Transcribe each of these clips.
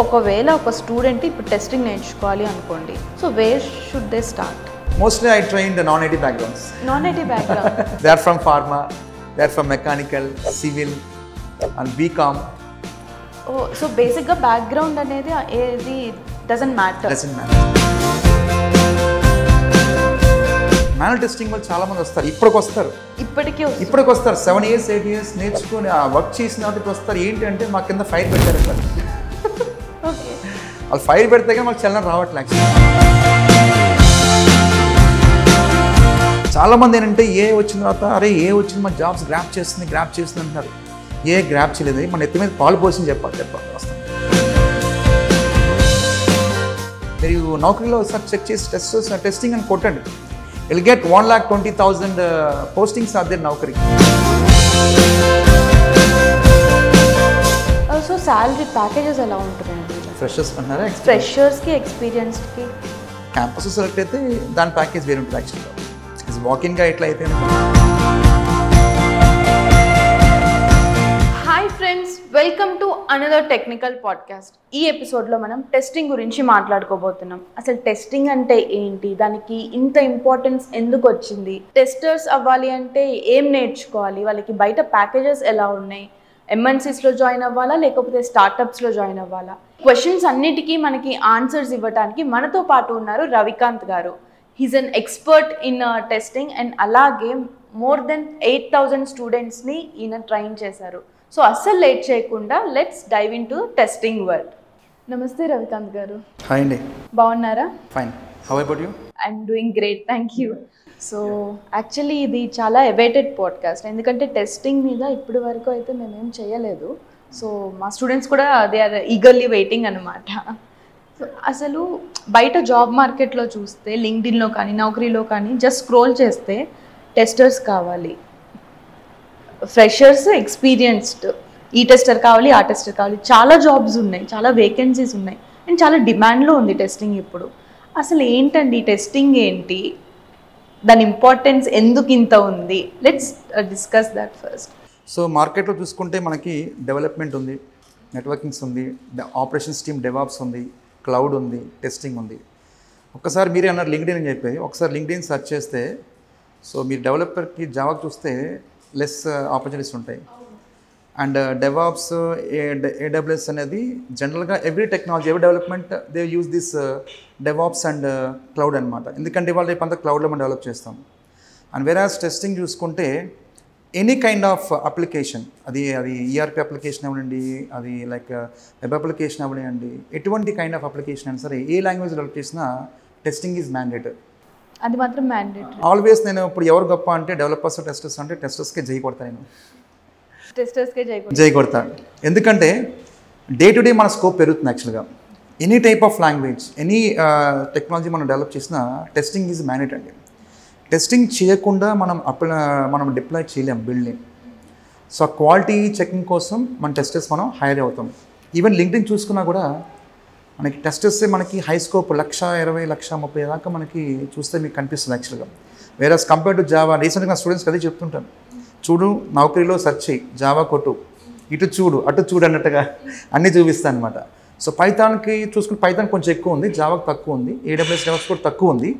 ఒకవేళ ఒక స్టూడెంట్ ఇప్పుడు టెస్టింగ్ నేర్చుకోవాలి అనుకోండి, so where should they start? Mostly I trained non-IT backgrounds. Non-IT background. They are from pharma, they are from mechanical, civil and BCom. So బేసిక్గా background అనేది ఏది doesn't matter. Doesn't matter. Manual testing వాళ్ళు చాలా మంది వస్తారు, ఇప్పటికి వస్తారు 7 years 8 years నేర్చుకొని ఆ వర్క్ చేసిన వాటికి వస్తారు. ఏంటి అంటే మా కింద ఫైర్ పెట్టారు సార్. ఓకే, వాళ్ళు ఫైర్ పెడితే కానీ మాకు చలనం రావట్లేదు. చాలామంది ఏంటంటే ఏ వచ్చిన తర్వాత అరే ఏ వచ్చింది మా జాబ్స్ గ్రాప్ చేస్తుంది అంటున్నారు. ఏ గ్రాప్ చేయలేదు, మన ఎత్తి మీద పాలు పోసింది చెప్పాలి వస్తాం. మీరు నౌకరీలో ఒకసారి చెక్ చేసి టెస్టింగ్ అని కొట్టండి. Will get 1,20,000 postings are there Naukri. So salary packages ఎలా ఉంటుందండి? ఫ్రెషర్స్ అన్నారా? ఫ్రెషర్స్కి, ఎక్స్పీరియన్స్డ్కి క్యాంపస్ సెలెక్ట్ అయితే దాని ప్యాకేజ్ వేరు ఉంటుంది. యాక్చువల్గా వాకింగ్గా ఎట్లా అయితే. Hi friends, welcome to another technical podcast. ఈ ఎపిసోడ్లో మనం టెస్టింగ్ గురించి మాట్లాడుకోబోతున్నాం. అసలు టెస్టింగ్ అంటే ఏంటి, దానికి ఇంత ఇంపార్టెన్స్ ఎందుకు వచ్చింది, టెస్టర్స్ అవ్వాలి అంటే ఏం నేర్చుకోవాలి, వాళ్ళకి బయట ప్యాకేజెస్ ఎలా ఉన్నాయి, ఎంఎన్సీస్లో జాయిన్ అవ్వాలా లేకపోతే స్టార్టప్స్లో జాయిన్ అవ్వాలా, క్వశ్చన్స్ అన్నిటికీ మనకి ఆన్సర్స్ ఇవ్వడానికి మనతో పాటు ఉన్నారు రవికాంత్ గారు. He's an expert in testing and అలాగే మోర్ దెన్ 8,000 స్టూడెంట్స్ని ఈయన ట్రైన్ చేశారు. సో అస్సలు లేట్ చేయకుండా let's dive into testing world. నమస్తే రవికాంత్ గారు. హాయ్ అండి. బాగున్నారా? Fine. How about you? I'm doing great, thank you. So actually ఇది చాలా అవైటెడ్ పాడ్కాస్ట్, ఎందుకంటే టెస్టింగ్ మీద ఇప్పటి వరకు అయితే మేమేం చేయలేదు. సో మా స్టూడెంట్స్ కూడా దే ఆర్ ఈగర్లీ వెయిటింగ్ అనమాట. సో అసలు బయట జాబ్ మార్కెట్లో చూస్తే లింక్డ్ఇన్లో కానీ నౌకరీలో కానీ జస్ట్ స్క్రోల్ చేస్తే టెస్టర్స్ కావాలి, ఫ్రెషర్స్, ఎక్స్పీరియన్స్డ్, ఈ టెస్టర్ కావాలి, ఆ టెస్టర్ కావాలి, చాలా జాబ్స్ ఉన్నాయి, చాలా వేకెన్సీస్ ఉన్నాయి అండ్ చాలా డిమాండ్లో ఉంది టెస్టింగ్ ఇప్పుడు. అసలు ఏంటండి టెస్టింగ్ ఏంటి, దాని ఇంపార్టెన్స్ ఎందుకు ఇంత ఉంది? Let's discuss that first. So మార్కెట్లో చూసుకుంటే మనకి డెవలప్మెంట్ ఉంది, నెట్వర్కింగ్స్ ఉంది, ఆపరేషన్స్ టీమ్ డెవాప్స్ ఉంది, క్లౌడ్ ఉంది, టెస్టింగ్ ఉంది. ఒక్కసారి మీరే అన్నారు లింక్డ్ఇన్ అని చెప్పి, ఒకసారి లింక్డ్ఇన్ సెర్చ్ చేస్తే సో మీరు డెవలపర్కి జావాకి చూస్తే లెస్ ఆపర్చునిటీస్ ఉంటాయి. అండ్ డెవాప్స్, ఏడబ్ల్యూఎస్ అనేది జనరల్గా every technology, every development they use this DevOps and cloud అనమాట. ఎందుకంటే ఇవాళ రేపు అంతా క్లౌడ్లో మనం డెవలప్ చేస్తాం. అండ్ వేరాజ్ టెస్టింగ్ చూసుకుంటే ఎనీ కైండ్ ఆఫ్ అప్లికేషన్, అది ఈఆర్పి అప్లికేషన్ అవ్వండి, అది లైక్ వెబ్ అప్లికేషన్ అవ్వనివ్వండి, ఎటువంటి కైండ్ ఆఫ్ అప్లికేషన్ అయినా సరే ఏ లాంగ్వేజ్ డెవలప్ చేసినా టెస్టింగ్ ఈజ్ మ్యాండేటరీ. అది మాత్రం మ్యాండేటరీ. ఆల్వేస్ నేను ఇప్పుడు ఎవరు గొప్ప అంటే డెవలపర్స్, టెస్టర్స్ అంటే టెస్టర్స్కే జై కొడతాను నేను. టెస్టర్స్కే జై కొడతాను. ఎందుకంటే డే టు డే మన స్కోప్ పెరుగుతుంది. యాక్చువల్గా any type of language, any technology మనం డెవలప్ చేసినా టెస్టింగ్ ఈజ్ మ్యాండేటరీ అండి. టెస్టింగ్ చేయకుండా మనం డిప్లాయ్ చేయలేం బిల్డ్ని. సో ఆ క్వాలిటీ చెకింగ్ కోసం మన టెస్టర్స్ మనం హైర్ అవుతాం. ఈవెన్ లింక్డ్ఇన్ చూసుకున్నా కూడా మనకి టెస్టర్సే మనకి హై స్కోప్ 1,20,000 1,30,000 దాకా మనకి చూస్తే మీకు కనిపిస్తుంది యాక్చువల్గా. వేరే కంపేర్ టు జావా, రీసెంట్గా నా స్టూడెంట్స్కి అదే చెప్తుంటాను, చూడు నౌకరీలో సెర్చ్ చేయి, జావా కొట్టు, ఇటు చూడు అటు చూడు అన్నట్టుగా అన్నీ చూపిస్తాను అనమాట. సో పైథాన్కి చూసుకుంటే పైథాన్ కొంచెం ఎక్కువ ఉంది, జావాకి తక్కువ ఉంది, ఏడబ్ల్యూఎస్ డెవలప్స్ కూడా తక్కువ ఉంది.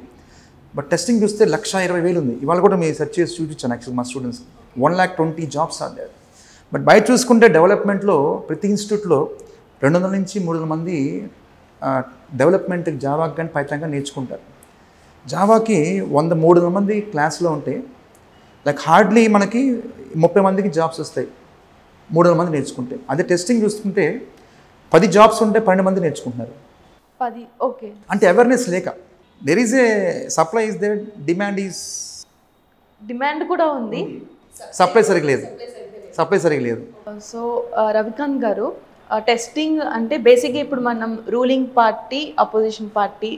బట్ టెస్టింగ్ చూస్తే 1,20,000 ఉంది. ఇవాళ కూడా మీరు సెర్చ్ చేసి చూపించాను యాక్చువల్ మా students 1,20,000 jobs are there. But బయట చూసుకుంటే డెవలప్మెంట్లో ప్రతి ఇన్స్టిట్యూట్లో 200 నుంచి 300 మంది డెవలప్మెంట్ జావాకి కానీ పైథాన్ కానీ నేర్చుకుంటారు. జావాకి 100-300 మంది క్లాస్లో ఉంటే లైక్ హార్డ్లీ మనకి 30 మందికి జాబ్స్ వస్తాయి 300 మంది నేర్చుకుంటే. అదే టెస్టింగ్ చూసుకుంటే 10 జాబ్స్ ఉంటే 12 మంది నేర్చుకుంటున్నారు. 10. ఓకే. అంటే అవేర్నెస్ లేక, there is a supply is there, demand కూడా ఉంది, సప్లై సరిగ్గా లేదు. సో రవికాంత్ గారు, టెస్టింగ్ అంటే బేసిక్గా ఇప్పుడు మనం రూలింగ్ పార్టీ, అపోజిషన్ పార్టీ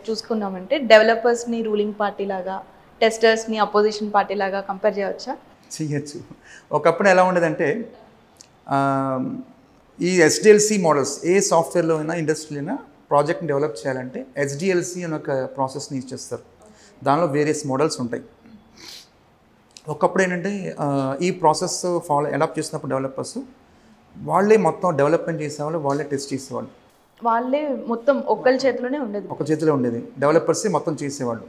చూసుకున్నామంటే డెవలపర్స్ని రూలింగ్ పార్టీ లాగా, టెస్టర్స్ని అపోజిషన్ పార్టీ లాగా కంపేర్ చేయొచ్చా? చేయొచ్చు. ఒకప్పుడు ఎలా ఉండేదంటే ఈ ఎస్డిఎల్సి మోడల్స్ ఏ సాఫ్ట్వేర్లో అయినా ఇండస్ట్రీలో అయినా ప్రాజెక్ట్ని డెవలప్ చేయాలంటే ఎస్డిఎల్సి అని ఒక ప్రాసెస్ని యూజ్ చేస్తారు. దానిలో వేరియస్ మోడల్స్ ఉంటాయి. ఒకప్పుడు ఏంటంటే ఈ ప్రాసెస్ అడాప్ట్ చేసినప్పుడు డెవలపర్స్ వాళ్ళే మొత్తం డెవలప్మెంట్ చేసేవాళ్ళు, వాళ్ళే టెస్ట్ చేసేవాళ్ళు. వాళ్ళే మొత్తం ఒక్కరి చేతిలోనే ఉండేది. ఒక చేతిలో ఉండేది, డెవలపర్సే మొత్తం చేసేవాళ్ళు.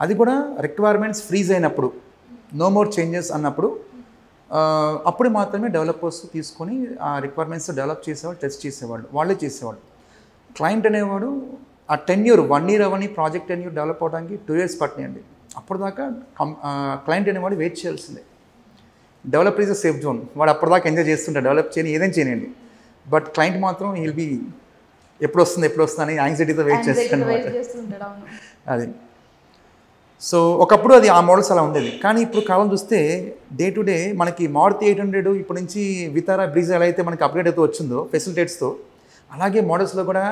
అది కూడా రిక్వైర్మెంట్స్ ఫ్రీజ్ అయినప్పుడు, నో మోర్ చేంజెస్ అన్నప్పుడు అప్పుడు మాత్రమే డెవలపర్స్ తీసుకొని ఆ రిక్వైర్మెంట్స్ డెవలప్ చేసేవాళ్ళు, టెస్ట్ చేసేవాళ్ళు, వాళ్ళే చేసేవాళ్ళు. క్లయింట్ అనేవాడు ఆ 10 year 1 year అవన్నీ ప్రాజెక్ట్ 10 year డెవలప్ అవడానికి 2 years పట్టినాయండి. అప్పటిదాకా క్లయింట్ అనేవాడు వెయిట్ చేయాల్సిందే. Developer is a safe zone, వాడు అప్పటిదాకా ఎంజాయ్ చేస్తుంటాడు, డెవలప్ చేయని ఏదైనా చేయనండి. బట్ క్లయింట్ మాత్రం విల్ బి ఎప్పుడు వస్తుంది అని యాంగ్జైటీతో వెయిట్ చేస్తాడు. అది సో ఒకప్పుడు అది ఆ మోడల్స్ అలా ఉండేది. కానీ ఇప్పుడు కాలం చూస్తే డే టు డే మనకి మారుతి 800 ఇప్పటి నుంచి వితారా బ్రీజ్ ఎలా అయితే మనకి అప్గ్రేడ్ అవుతూ వచ్చిందో ఫెసిలిటేట్స్తో, అలాగే మోడల్స్లో కూడా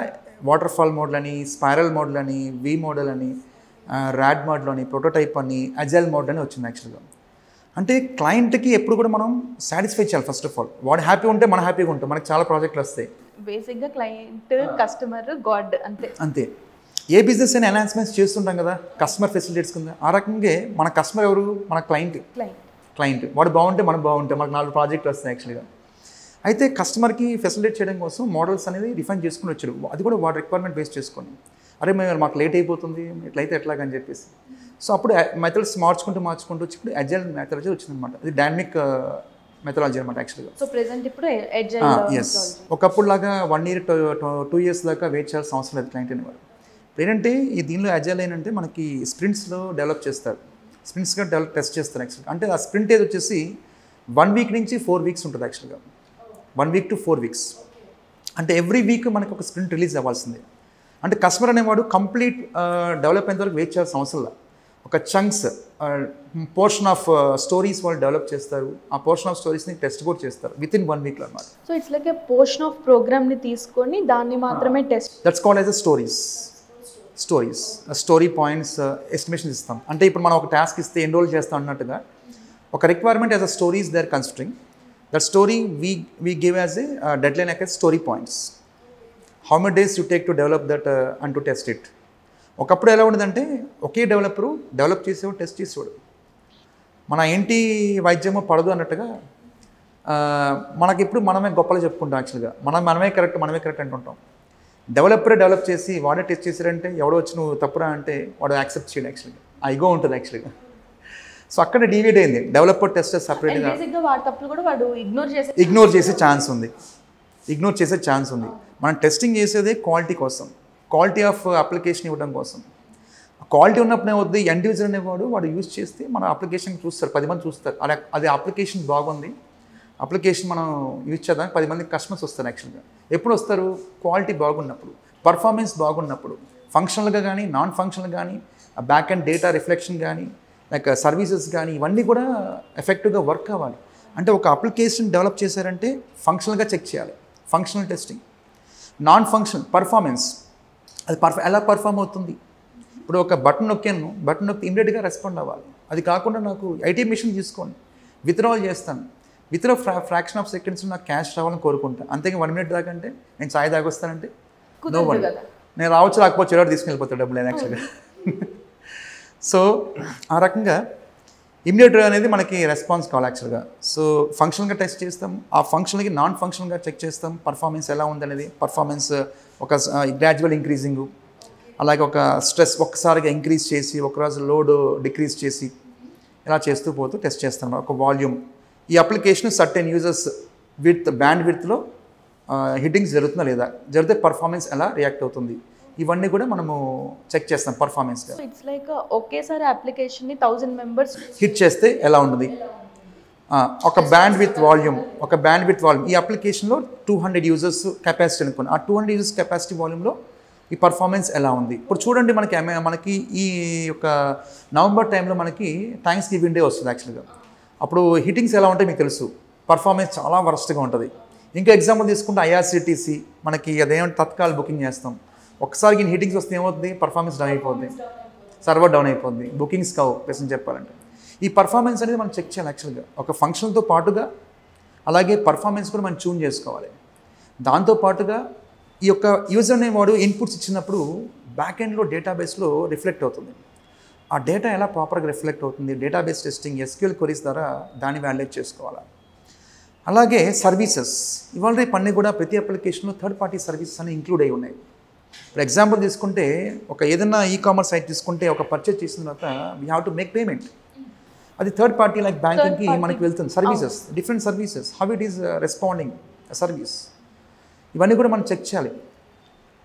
వాటర్ ఫాల్ మోడల్ అని, స్పైరల్ మోడల్ అని, వి మోడల్ అని, ర్యాడ్ మోడల్ అని, ప్రోటోటైప్ అని, అజైల్ మోడల్ అని వచ్చింది. యాక్చువల్గా అంటే క్లయింట్కి ఎప్పుడు కూడా మనం సాటిస్ఫై చేయాలి. ఫస్ట్ ఆఫ్ ఆల్ వాడు హ్యాపీ ఉంటే మనం హ్యాపీగా ఉంటాం. మనకి చాలా ప్రాజెక్టులు వస్తాయి. బేసిక్గా క్లయింట్ కస్టమర్ గాడ్ అంతే. ఏ బిజినెస్ అయినా ఎన్హాన్స్మెంట్స్ చేస్తుంటాం కదా కస్టమర్ ఫెసిలిటేట్స్ కింద. ఆ రకంగా మన కస్టమర్ ఎవరు? మన క్లయింట్. వాడు బాగుంటే మనం బాగుంటే మనకు 4 ప్రాజెక్టులు వస్తాయి యాక్చువల్గా. అయితే కస్టమర్కి ఫెసిలిటేట్ చేయడం కోసం మోడల్స్ అనేది రిఫైన్ చేసుకుని వచ్చాడు. అది కూడా వాడు రిక్వైర్మెంట్ బేస్ చేసుకొని, అరే మేము మాకు లేట్ అయిపోతుంది ఎట్లయితే ఎట్లాగని చెప్పేసి. సో అప్పుడు మెథడ్స్ మార్చుకుంటూ వచ్చి ఇప్పుడు అజైల్ మెథడాలజీ వచ్చిందనమాట. అది డైనమిక్ మెథడాలజీ అనమాట యాక్చువల్గా. సో ప్రెజెంట్ ఇప్పుడు ఎస్. ఒకప్పుడు లాగా 1 year 2 years దాకా వెయిట్ చేయాల్సిన అవసరం లేదు క్లయింట్ అనేవారు. ఏంటంటే ఈ దీనిలో అజైల్ ఏంటంటే మనకి స్ప్రింట్స్లో డెవలప్ చేస్తారు, స్ప్రింట్స్గా టెస్ట్ చేస్తారు యాక్చువల్గా. అంటే ఆ స్ప్రింట్ ఏది వచ్చేసి 1 week నుంచి 4 weeks ఉంటుంది యాక్చువల్గా. 1 week to 4 weeks. అంటే ఎవ్రీ వీక్ మనకి ఒక స్ప్రింట్ రిలీజ్ అవ్వాల్సిందే. అంటే కస్టమర్ అనేవాడు కంప్లీట్ డెవలప్ అయిన వరకు వెయిట్ చేయాల్సిన అవసరం లేదు. ఒక చంక్స్ పోర్షన్ ఆఫ్ స్టోరీస్ వాళ్ళు డెవలప్ చేస్తారు. ఆ పోర్షన్ ఆఫ్ స్టోరీస్ని టెస్ట్ కూడా చేస్తారు విత్ ఇన్ 1 weekలో అనమాట. So it's like A portion of ప్రోగ్రామ్ని తీసుకొని దాన్ని మాత్రమే test. That's called as a story points estimation ఇస్తాం. అంటే ఇప్పుడు మనం ఒక టాస్క్ ఇస్తే ఎన్రోల్ చేస్తాం అన్నట్టుగా ఒక requirement as a stories they are considering. That story we give as a deadline as story points. How many days you take to develop that and to test it. ఒకప్పుడు ఎలా ఉండదంటే ఒకే developer develop చేసేవాడు, test చేసేవాడు. మన ఏంటి వైద్యమో పడదు అన్నట్టుగా మనకిప్పుడు మనమే గొప్పలు చెప్పుకుంటాం యాక్చువల్గా. మనమే కరెక్ట్ అంటుంటాం. డెవలపరే డెవలప్ చేసి వాడే టెస్ట్ చేశారంటే ఎవడో వచ్చి నువ్వు తప్పురా అంటే వాడు యాక్సెప్ట్ చేయడు యాక్చువల్గా. ఆ ఈగో ఉంటుంది యాక్చువల్గా. సో అక్కడ డివైడ్ అయింది. డెవలపర్ టెస్టర్ సపరేట్గా ఇగ్నోర్ చేసే ఛాన్స్ ఉంది. మనం టెస్టింగ్ చేసేదే క్వాలిటీ కోసం, క్వాలిటీ ఆఫ్ అప్లికేషన్ ఇవ్వడం కోసం. క్వాలిటీ ఉన్నప్పుడు ఏమవుతుంది, ఎండ్ యూజర్ అనేవాడు వాడు యూజ్ చేస్తే మన అప్లికేషన్ చూస్తారు, 10 మంది చూస్తారు. అది అప్లికేషన్ బాగుంది, అప్లికేషన్ మనం యూజ్ చేద్దాం 10 మంది కస్టమర్స్ వస్తారు యాక్చువల్గా. ఎప్పుడు వస్తారు? క్వాలిటీ బాగున్నప్పుడు, పర్ఫార్మెన్స్ బాగున్నప్పుడు, ఫంక్షనల్గా కానీ నాన్ ఫంక్షనల్ కానీ, బ్యాక్ అండ్ డేటా రిఫ్లెక్షన్ కానీ, లైక్ సర్వీసెస్ కానీ ఇవన్నీ కూడా ఎఫెక్టివ్గా వర్క్ అవ్వాలి. అంటే ఒక అప్లికేషన్ డెవలప్ చేశారంటే ఫంక్షనల్గా చెక్ చేయాలి, functional testing. Non functional performance, అది ఎలా పర్ఫామ్ అవుతుంది. ఇప్పుడు ఒక బటన్ నొక్కి ఇమీడియట్గా రెస్పాండ్ అవ్వాలి. అది కాకుండా నాకు ఐటీ మిషన్ తీసుకోండి, విత్డ్రావల్ చేస్తాను, విత్డ్రా ఫ్రాక్షన్ ఆఫ్ సెకండ్స్ నాకు క్యాష్ రావాలని కోరుకుంటాను. అంతేగా 1 minute దాకా అంటే నేను ఛాయ్ దాగొస్తానంటే నో వన్, నేను రావచ్చు రాకపోవచ్చు ఎవరు తీసుకెళ్ళిపోతాడు డబ్బులు యాక్చువల్గా. సో ఆ రకంగా ఇమ్మీడియట్ అనేది మనకి రెస్పాన్స్ కావాలి యాక్చువల్గా. సో ఫంక్షనల్గా టెస్ట్ చేస్తాం, ఆ ఫంక్షన్కి నాన్ ఫంక్షనల్గా చెక్ చేస్తాం పర్ఫార్మెన్స్ ఎలా ఉందనేది. పర్ఫార్మెన్స్ ఒక గ్రాడ్యువల్ ఇంక్రీజింగ్, అలాగే ఒక స్ట్రెస్ ఒక్కసారిగా ఇంక్రీజ్ చేసి ఒకరోజు లోడ్ డిక్రీజ్ చేసి ఇలా చేస్తూ పోతూ టెస్ట్ చేస్తాం. ఒక వాల్యూమ్, ఈ అప్లికేషన్ సర్టెన్ యూజర్స్ బ్యాండ్ విడ్త్లో హిట్టింగ్స్ జరుగుతుందా లేదా, జరిగితే పర్ఫార్మెన్స్ ఎలా రియాక్ట్ అవుతుంది, ఇవన్నీ కూడా మనము చెక్ చేస్తాం పర్ఫార్మెన్స్గా. ఇట్స్ లైక్ ఒకేసారి అప్లికేషన్ని 1000 members హిట్ చేస్తే ఎలా ఉంటుంది, ఒక బ్యాండ్ విత్ వాల్యూమ్ ఈ అప్లికేషన్లో 200 users కెపాసిటీ అనుకోండి. ఆ 200 users కెపాసిటీ వాల్యూమ్లో ఈ పర్ఫార్మెన్స్ ఎలా ఉంది. ఇప్పుడు చూడండి మనకి ఈ యొక్క నవంబర్ టైంలో మనకి థ్యాంక్స్ గివింగ్ డే వస్తుంది యాక్చువల్గా. అప్పుడు హిట్టింగ్స్ ఎలా ఉంటాయి మీకు తెలుసు, పర్ఫార్మెన్స్ చాలా వరస్ట్గా ఉంటుంది. ఇంకా ఎగ్జాంపుల్ తీసుకుంటే ఐఆర్సిటీసీ మనకి అదేమంటే తత్కాల్ బుకింగ్ చేస్తాం, ఒకసారి ఈ హిట్టింగ్స్ వస్తే ఏమవుతుంది, పర్ఫార్మెన్స్ డౌన్ అయిపోద్ది, సర్వర్ డౌన్ అయిపోద్ది, బుకింగ్స్ కావు పేసెంట్ చెప్పాలంటే. ఈ పర్ఫార్మెన్స్ అనేది మనం చెక్ చేయాలి యాక్చువల్గా. ఒక ఫంక్షన్తో పాటుగా అలాగే పర్ఫార్మెన్స్ కూడా మనం ట్యూన్ చేసుకోవాలి. దాంతోపాటుగా ఈ యొక్క యూజర్ అనేవాడు ఇన్పుట్స్ ఇచ్చినప్పుడు బ్యాక్ ఎండ్లో డేటాబేస్లో రిఫ్లెక్ట్ అవుతుంది. ఆ డేటా ఎలా ప్రాపర్గా రిఫ్లెక్ట్ అవుతుంది, డేటాబేస్ టెస్టింగ్ SQL క్వరీస్ ద్వారా దాన్ని వ్యాలిడేట్ చేసుకోవాలి. అలాగే సర్వీసెస్, ఇవాళ రేపు అన్నీ కూడా ప్రతి అప్లికేషన్లో థర్డ్ పార్టీ సర్వీసెస్ అని ఇంక్లూడ్ అయి ఉన్నాయి. ఫర్ ఎగ్జాంపుల్ తీసుకుంటే ఒక ఏదైనా కామర్స్ సైట్ తీసుకుంటే ఒక పర్చేజ్ చేసిన తర్వాత we have to make payment. అది థర్డ్ పార్టీ లైక్ బ్యాంకింగ్కి మనకి వెళ్తుంది. Services, different services, how it is responding service, ఇవన్నీ కూడా మనం చెక్ చేయాలి.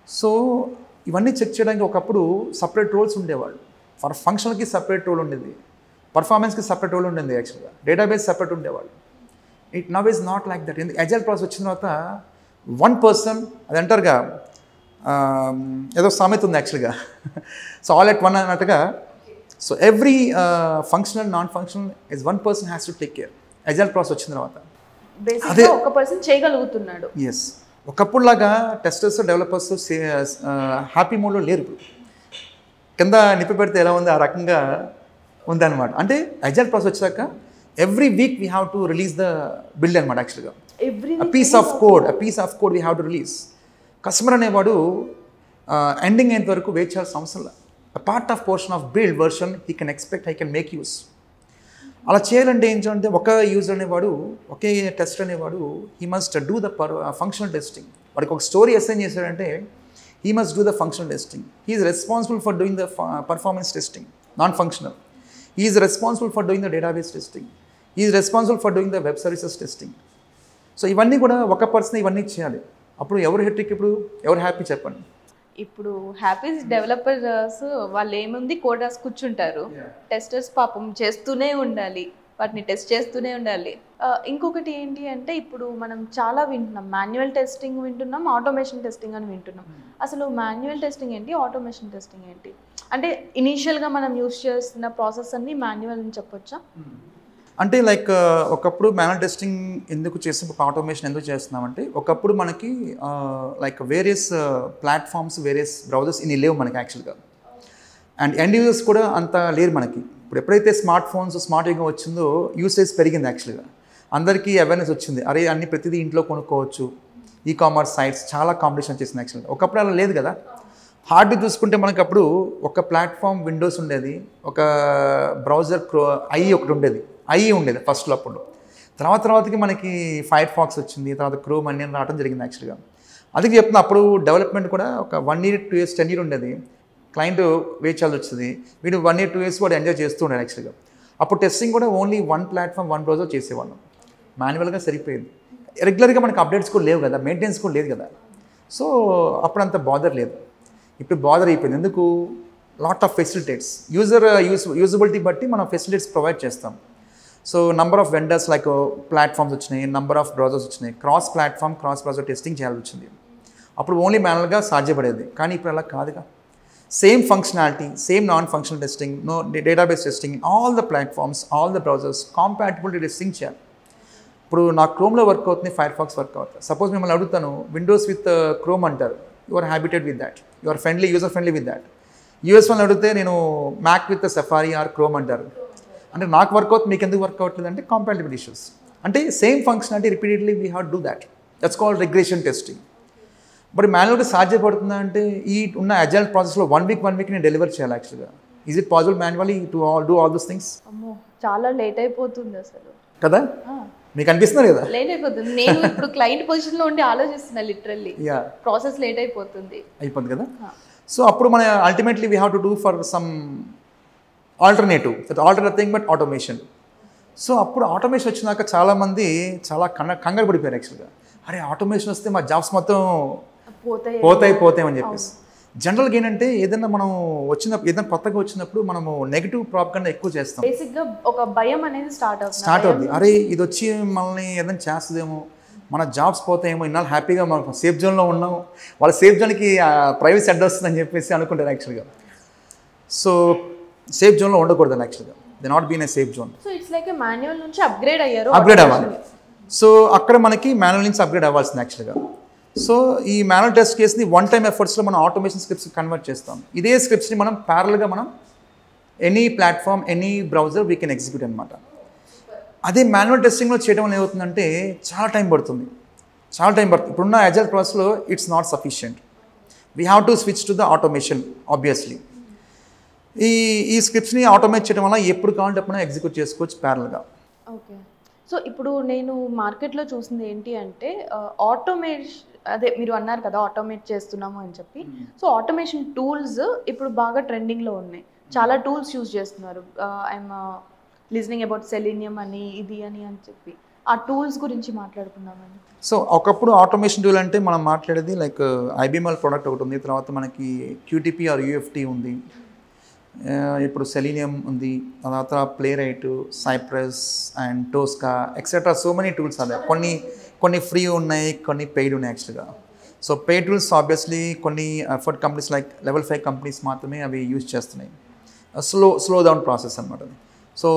సో ఇవన్నీ చెక్ చేయడానికి ఒకప్పుడు సపరేట్ రోల్స్ ఉండేవాళ్ళు. ఫర్ ఫంక్షన్కి సపరేట్ రోల్ ఉండేది, పర్ఫార్మెన్స్కి సపరేట్ రోల్ ఉండేది, యాక్చువల్గా డేటాబేస్ సపరేట్ ఉండేవాళ్ళు. It now is not like that. ఎందుకు అజైల్ ప్రాసెస్ వచ్చిన తర్వాత వన్ పర్సన్, అది అంటారుగా ఏదో సామెత ఉంది యాక్చువల్గా, సో ఆల్ ఎట్ వన్ అన్నట్టుగా. So every functional non functional is one person has to take care. Agile process వచ్చిన తర్వాత అదే ఒక పర్సన్ చేయగలుగుతున్నాడు. ఎస్, ఒకప్పుడు లాగా టెస్టర్స్ డెవలపర్స్ హ్యాపీ మోడ్లో లేరు. కింద నిప్పి పెడితే ఎలా ఉంది ఆ రకంగా ఉందన్నమాట. అంటే అజైల్ ప్రాసెస్ వచ్చాక every week we have to release the build అనమాట. యాక్చువల్గా piece of code we have to release. Customer అనేవాడు ఎండింగ్ అయ్యేంత వరకు వెయిట్ చేయాల్సిన అవసరం లేదు. Part of portion of build version he can expect, he can make use. అలా చేయాలంటే ఏంటంటే ఒక యూజర్ అనేవాడు, ఒకే టెస్ట్ అనేవాడు he must do the functional testing. వాడికి ఒక స్టోరీ అసైన్ చేశాడంటే he must do the functional testing. He is responsible for doing the performance testing, non functional. He is responsible for doing the database testing. He is responsible for doing the web services testing. So ఇవన్నీ కూడా ఒక person ఇవన్నీ చేయాలి. అప్పుడు ఎవరు హెట్రిక్, ఇప్పుడు ఎవరు happy చెప్పండి. ఇప్పుడు హ్యాపీ డెవలపర్స్ వాళ్ళు ఏముంది కోడ్ రాసి కూర్చుంటారు, టెస్టర్స్ పాపం చేస్తూనే ఉండాలి, వాటిని టెస్ట్ చేస్తూనే ఉండాలి. ఇంకొకటి ఏంటి అంటే ఇప్పుడు మనం చాలా వింటున్నాం, మాన్యువల్ టెస్టింగ్ వింటున్నాం, ఆటోమేషన్ టెస్టింగ్ అని వింటున్నాం. అసలు మాన్యువల్ టెస్టింగ్ ఏంటి, ఆటోమేషన్ టెస్టింగ్ ఏంటి? అంటే ఇనీషియల్గా మనం యూస్ చేస్తున్న ప్రాసెస్ అన్ని మాన్యువల్ అని చెప్పొచ్చా? అంటే లైక్ ఒకప్పుడు మాన్యువల్ టెస్టింగ్ ఎందుకు చేస్తాం, ఆటోమేషన్ ఎందుకు చేస్తున్నామంటే ఒకప్పుడు మనకి like various platforms, various browsers ఇన్ని లేవు మనకి యాక్చువల్గా. అండ్ ఎండ్ యూజర్స్ కూడా అంత లేరు మనకి. ఇప్పుడు ఎప్పుడైతే స్మార్ట్ ఫోన్స్, స్మార్ట్ యుగం వచ్చిందో యూసేజ్ పెరిగింది యాక్చువల్గా. అందరికీ అవేర్నెస్ వచ్చింది, అరే అన్ని ప్రతిదీ ఇంట్లో కొనుక్కోవచ్చు, కామర్స్ సైట్స్ చాలా కాంపిటీషన్ చేసింది యాక్చువల్గా. ఒకప్పుడు అలా లేదు కదా. హార్డ్ చూసుకుంటే మనకు అప్పుడు ఒక ప్లాట్ఫామ్ విండోస్ ఉండేది, ఒక బ్రౌజర్ ఒకటి ఉండేది, ఉండేది ఫస్ట్లో. అప్పుడు తర్వాతకి మనకి ఫైర్ ఫాక్స్ వచ్చింది, తర్వాత క్రోమ్ అన్ని రావడం జరిగింది యాక్చువల్గా. అది చెప్తున్నా, అప్పుడు డెవలప్మెంట్ కూడా ఒక 1 year 2 years 10 years ఉండేది. క్లయింట్ వెయిట్ చేయాల్సి వచ్చింది, వీడు 1 year 2 years కూడా ఎంజాయ్ చేస్తూ ఉండాలి యాక్చువల్గా. అప్పుడు టెస్టింగ్ కూడా only one platform, one browser చేసేవాళ్ళం, మాన్యువల్గా సరిపోయింది. రెగ్యులర్గా మనకి అప్డేట్స్ కూడా లేవు కదా, మెయింటెనెన్స్ కూడా లేదు కదా. సో అప్పుడు అంత బాదర్ లేదు. ఇప్పుడు బాదర్ అయిపోయింది. ఎందుకు? లాట్ ఆఫ్ ఫెసిలిటేట్స్, యూజబిలిటీ బట్టి మనం ఫెసిలిటీస్ ప్రొవైడ్ చేస్తాం. So number of vendors like platforms వచ్చినాయి, నంబర్ ఆఫ్ బ్రౌజర్స్ వచ్చినాయి, cross platform, cross browser testing చేయాల్సి వచ్చింది. అప్పుడు ఓన్లీ మాన్యువల్గా సాధ్యపడేది, కానీ ఇప్పుడు అలా కాదుగా. Same functionality, same non functional testing, no database testing, all the platforms, all the browsers compatibility testing చేయాలి. ఇప్పుడు నా క్రోమ్లో వర్క్ అవుతుంది, ఫైర్ ఫాక్స్ వర్క్ అవుతుంది. సపోజ్ మిమ్మల్ని అడుగుతాను, విండోస్ విత్ క్రోమ్ అంటారు, you are habited with that, you are friendly, user friendly with that. US వాళ్ళని అడిగితే నేను Mac with Safari or Chrome అంటారు. అంటే నాకు వర్క్ అవుతుంది, మీకు ఎందుకు వర్క్ అవ్వట్లేదు అంటే కాంపాటిబిలిటీ ఇష్యూస్. అంటే same functionality repeatedly we have to do that, that's called regression testing. But మాన్యువల్గా సాధ్యపడుతుందా అంటే ఈ ఉన్న అజైల్ ప్రాసెస్లో 1 week నేను డెలివర్ చేయాలి యాక్చువల్గా. Is it possible manually to do all those things? అమ్మో, చాలా లేట్ అయిపోతుంది అసలు కదా. మీకు అనిపిస్తున్నారు కదా లేట్ అయిపోతుంది. నేను ఇప్పుడు క్లయింట్ పొజిషన్లో ఉండి ఆలోచిస్తున్నా, లిటరల్లీ ప్రాసెస్ లేట్ అయిపోతుంది కదా. సో అప్పుడు మన ultimately we have to do for some alternative, nothing but automation. So అప్పుడు ఆటోమేషన్ వచ్చినాక చాలామంది చాలా కంగారు పడిపోయారు యాక్చువల్గా. అరే ఆటోమేషన్ వస్తే మా జాబ్స్ మొత్తం పోతాయని చెప్పేసి. జనరల్గా ఏంటంటే ఏదైనా మనం ఏదైనా కొత్తగా వచ్చినప్పుడు మనము నెగిటివ్ ప్రాపగండా ఎక్కువ చేస్తాం. బేసిక్గా ఒక భయం అనేది స్టార్ట్ అవుతుంది. అరే ఇది వచ్చి మనల్ని ఏదైనా చేస్తుందేమో, మన జాబ్స్ పోతాయేమో, ఇన్నాళ్ళు హ్యాపీగా మనం సేఫ్ జోన్లో ఉన్నాం, వాళ్ళ సేఫ్ జోన్కి ప్రైవసీ అడ్డు వస్తుందని చెప్పేసి అనుకుంటారు యాక్చువల్గా. సో సేఫ్ జోన్లో ఉండకూడదు యాక్చువల్గా, they not been a safe zone. So it's like manual నుంచి అప్గ్రేడ్ అవ్వాలి. సో అక్కడ మనకి మాన్యువల్ నుంచి అప్గ్రేడ్ అవ్వాల్సింది యాక్చువల్గా. సో ఈ మాన్యువల్ టెస్ట్ కేసుని 1-time ఎఫర్ట్స్లో మనం ఆటోమేషన్ స్క్రిప్ట్స్ కన్వర్ట్ చేస్తాం. ఇదే స్క్రిప్ట్స్ని మనం ప్యారల్గా మనం any platform, any browser we can execute అనమాట. అదే మాన్యువల్ టెస్టింగ్లో చేయడం వల్ల ఏమవుతుందంటే చాలా టైం పడుతుంది. ఇప్పుడున్న అజైల్ ప్రాసెస్లో it's not sufficient, we have to switch to the automation obviously. ఈ స్క్రిప్ట్స్ని ఆటోమేట్ చేయడం వల్ల ఎప్పుడు కావాలంటే ఎగ్జిక్యూట్ చేసుకోవచ్చు ప్యారల్గా. ఓకే. సో ఇప్పుడు నేను మార్కెట్లో చూసింది ఏంటి అంటే ఆటోమేషన్, అదే మీరు అన్నారు కదా ఆటోమేట్ చేస్తున్నాము అని చెప్పి. సో ఆటోమేషన్ టూల్స్ ఇప్పుడు బాగా ట్రెండింగ్లో ఉన్నాయి. చాలా టూల్స్ యూజ్ చేస్తున్నారు. ఐఎమ్ లిజనింగ్ అబౌట్ సెలీనియం అని ఇది అని చెప్పి ఆ టూల్స్ గురించి మాట్లాడుకుందామండి. సో ఒకప్పుడు ఆటోమేషన్ టూల్ అంటే మనం మాట్లాడేది లైక్ ఐబిఎంఎల్ ప్రోడక్ట్ ఒకటి ఉంది, తర్వాత మనకి క్యూటీపీ ఆర్ యూఎఫ్టీ ఉంది, ఇప్పుడు సెలీనియం ఉంది, తర్వాత Playwright, Cypress and Tosca et cetera. So many tools అదే. కొన్ని ఫ్రీ ఉన్నాయి, కొన్ని పెయిడ్ ఉన్నాయి యాక్చువల్గా. సో పెయిడ్ టూల్స్ ఆబ్వియస్లీ కొన్ని effort companies like level 5 companies మాత్రమే అవి యూజ్ చేస్తున్నాయి. స్లో డౌన్ ప్రాసెస్ అనమాట. సో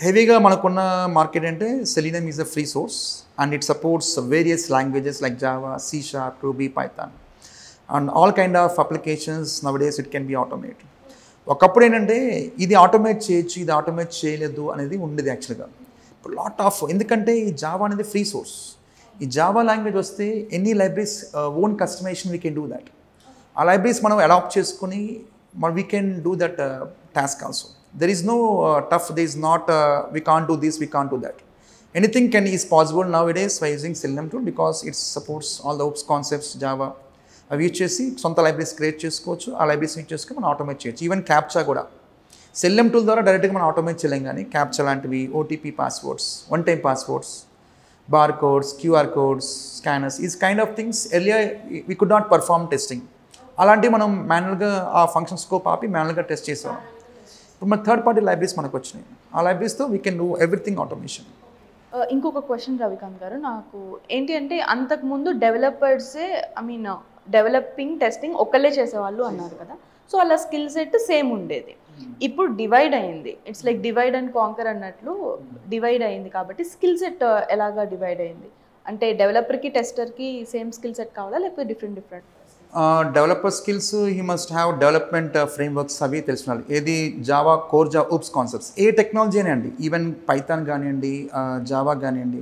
హెవీగా మనకున్న మార్కెట్ అంటే Selenium is a free source and it supports various languages like Java, C#, Ruby, Python and all kind of applications nowadays it can be automate. ఒకప్పుడు ఏంటంటే ఇది automate చేయొచ్చు, ఇది automate చేయలేదు అనేది ఉండేది యాక్చువల్గా. ఇప్పుడు లాట్ ఆఫ్, ఎందుకంటే ఈ జావా అనేది ఫ్రీ సోర్స్. ఈ జావా లాంగ్వేజ్ వస్తే any libraries own customization we can do that. ఆ లైబ్రరీస్ మనం అడాప్ట్ చేసుకుని we can do that task also. There is no tough, there is not we can't do this, we can't do that. Anything is possible nowadays by using Selenium tool because it supports all the OOPS concepts, Java. అవి use చేసి సొంత libraries create చేసుకోవచ్చు. ఆ libraries use చేసుకుని మనం automate చేయొచ్చు. Even captcha కూడా Selenium tool ద్వారా డైరెక్ట్గా మనం ఆటోమేట్ చేయలేం, కానీ క్యాప్చా లాంటివి, OTP passwords, one time passwords, bar codes, QR codes, scanners, is kind of things earlier we could not perform testing. అలాంటివి మనం మాన్యువల్గా ఆ ఫంక్షన్ స్కోప్ ఆపి మాన్యువల్గా టెస్ట్ చేసేవాళ్ళం. ఇప్పుడు మన థర్డ్ పార్టీ లైబ్రరీస్ మనకు వచ్చినాయి. ఆ లైబ్రరీస్తో we can do everything automation. ఇంకొక క్వశ్చన్ రవికాంత్ గారు, నాకు ఏంటి అంటే అంతకుముందు డెవలపర్సే డెవలపింగ్ టెస్టింగ్ ఒకళ్ళే చేసేవాళ్ళు అన్నారు కదా. సో అలా స్కిల్ సెట్ సేమ్ ఉండేది. ఇప్పుడు డివైడ్ అయింది. It's like divide and conquer అన్నట్లు డివైడ్ అయింది. కాబట్టి స్కిల్ సెట్ ఎలాగా డివైడ్ అయింది అంటే డెవలపర్కి టెస్టర్కి సేమ్ స్కిల్ సెట్ కావాలా లేకపోతే different? Developer skills he must have development frameworks అవి తెలిసినాలి. ఏది Java, core Java, OOPs concepts, ఏ టెక్నాలజీ అండి, ఈవెన్ పైథాన్ కానివ్వండి, జావా కానివ్వండి.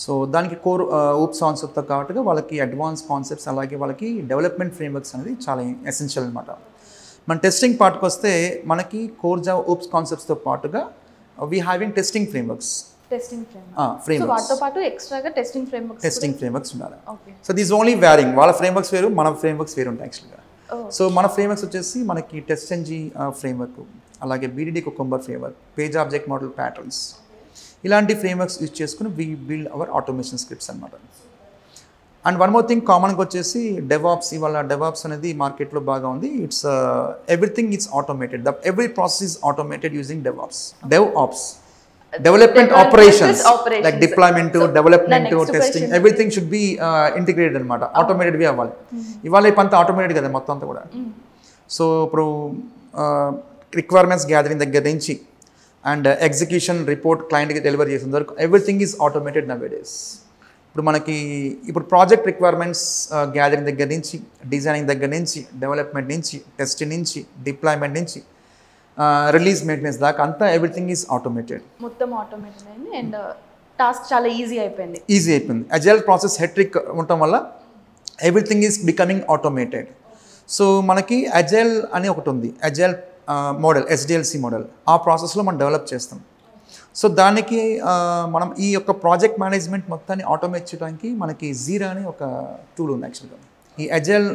సో దానికి కోర్ ఊప్స్ కాన్సెప్ట్తో కాబట్టి వాళ్ళకి అడ్వాన్స్ కాన్సెప్ట్స్, అలాగే వాళ్ళకి డెవలప్మెంట్ ఫ్రేమ్వర్క్స్ అనేది చాలా ఎసెన్షియల్ అనమాట. మన టెస్టింగ్ పార్ట్కి వస్తే మనకి కోర్ జావా, ఊప్స్ కాన్సెప్ట్స్తో పాటుగా వీ హ్యావింగ్ టెస్టింగ్ ఫ్రేమ్వర్క్స్. వాటితో పాటు ఎక్స్ట్రాగా టెస్టింగ్ ఫ్రేమ్వర్క్స్ ఉండాలి. So these only varying. వాళ్ళ ఫ్రేమ్వర్క్స్ వేరు, మన ఫ్రేమ్వర్క్స్ వేరు ఉంటాయి యాక్చువల్గా. సో మన ఫ్రేమ్వర్క్స్ వచ్చేసి మనకి TestNG ఫ్రేమ్వర్క్, అలాగే BDD cucumber framework, page object model patterns, ఇలాంటి ఫ్రేమ్వర్క్స్ యూజ్ చేసుకుని we build our automation scripts అనమాట. అండ్ వన్ మోర్ థింగ్ కామన్గా వచ్చేసి డెవాప్స్. ఇవాళ డెవాప్స్ అనేది మార్కెట్లో బాగా ఉంది. It's everything it's automated. Every process is automated using DevOps. Development operations like deployment, development, testing, everything should be integrated అనమాట. Automated వి అవ్వాలి. ఇవాళ ఇప్పంతా ఆటోమేటెడ్ కదా మొత్తం అంతా కూడా. సో ఇప్పుడు రిక్వైర్మెంట్స్ గ్యాదరింగ్ దగ్గర నుంచి అండ్ ఎగ్జిక్యూషన్ రిపోర్ట్ క్లయింట్కి డెలివరీ చేసిన వరకు ఎవ్రీథింగ్ ఈజ్ ఆటోమేటెడ్ నవేడేస్. ఇప్పుడు ప్రాజెక్ట్ రిక్వైర్మెంట్స్ గ్యాదరింగ్ దగ్గర నుంచి, డిజైనింగ్ దగ్గర నుంచి, డెవలప్మెంట్ నుంచి, టెస్టింగ్ నుంచి, డిప్లాయ్మెంట్ నుంచి, రిలీజ్ మెయింటెనెన్స్ దాకా అంతా ఎవ్రీథింగ్ ఈజ్ ఆటోమేటెడ్. మొత్తం ఆటోమేటెడ్ అయింది అండ్ టాస్క్ చాలా ఈజీ అయిపోయింది. అజైల్ ప్రాసెస్ హెట్రిక్ ఉండటం వల్ల everything is becoming automated. So మనకి అజైల్ అని ఒకటి ఉంది, అజైల్ మోడల్, SDLC మోడల్. ఆ ప్రాసెస్లో మనం డెవలప్ చేస్తాం. సో దానికి మనం ఈ యొక్క ప్రాజెక్ట్ మేనేజ్మెంట్ మొత్తాన్ని ఆటోమేట్ చేయడానికి మనకి జీరా అని ఒక టూల్ ఉంది యాక్చువల్గా. ఈ అజైల్